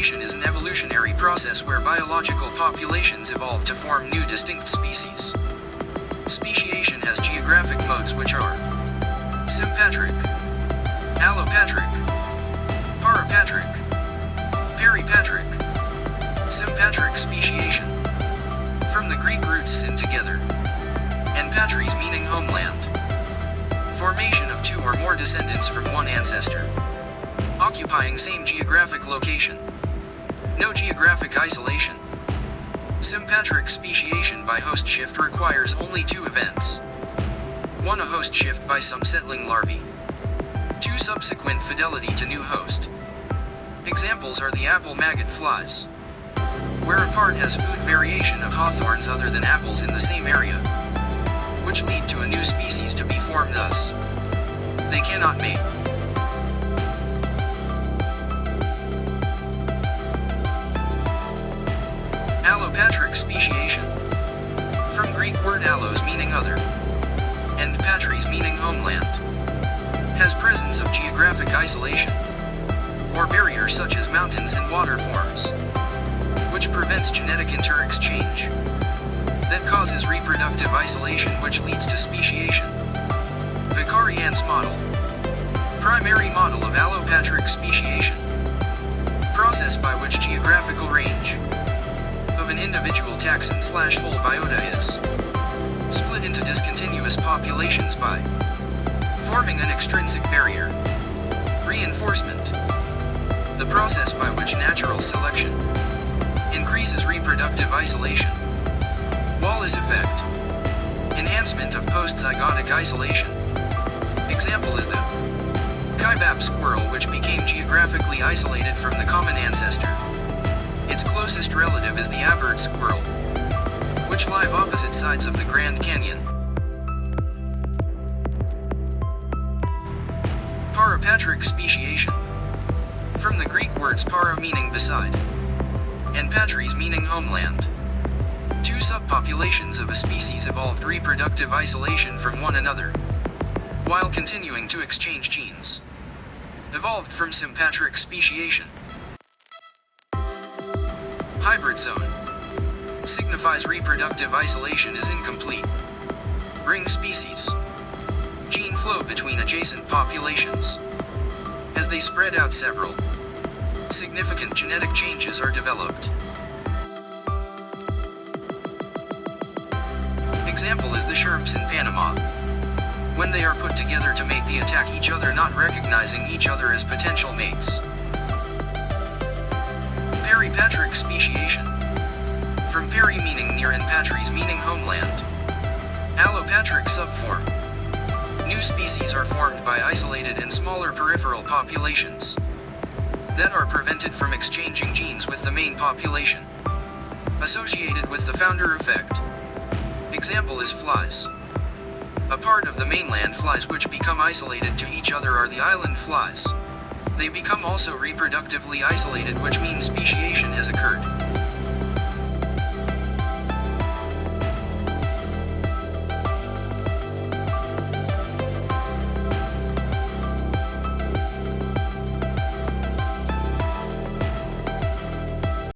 Speciation is an evolutionary process where biological populations evolve to form new distinct species. Speciation has geographic modes which are sympatric, allopatric, parapatric, peripatric, sympatric speciation. From the Greek roots syn together, and patries meaning homeland. Formation of two or more descendants from one ancestor, occupying same geographic location. No geographic isolation. Sympatric speciation by host shift requires only two events. 1. A host shift by some settling larvae. 2. Subsequent fidelity to new host. Examples are the apple maggot flies, where a part has food variation of hawthorns other than apples in the same area, which lead to a new species to be formed thus. They cannot mate. Allopatric speciation. From Greek word allos meaning other, and patries meaning homeland. Has presence of geographic isolation, or barriers such as mountains and water forms, which prevents genetic interexchange. That causes reproductive isolation which leads to speciation. Vicariance model. Primary model of allopatric speciation. Process by which geographical range of an individual taxon/whole biota is split into discontinuous populations by forming an extrinsic barrier. Reinforcement. The process by which natural selection increases reproductive isolation. Wallace effect. Enhancement of post-zygotic isolation. Example is the kaibab squirrel, which became geographically isolated from the common ancestor. Its closest relative is the Aberd squirrel, which live opposite sides of the Grand Canyon. Parapatric speciation. From the Greek words para meaning beside, and patries meaning homeland. Two subpopulations of a species evolved reproductive isolation from one another, while continuing to exchange genes. Evolved from sympatric speciation. Hybrid zone. Signifies reproductive isolation is incomplete. Ring species. Gene flow between adjacent populations. As they spread out, several significant genetic changes are developed. Example is the shrimps in Panama. When they are put together to mate, they attack each other, not recognizing each other as potential mates. Peripatric speciation. From peri meaning near and patries meaning homeland. Allopatric subform. New species are formed by isolated and smaller peripheral populations that are prevented from exchanging genes with the main population, associated with the founder effect. Example is flies. A part of the mainland flies which become isolated to each other are the island flies. They become also reproductively isolated, which means speciation has occurred.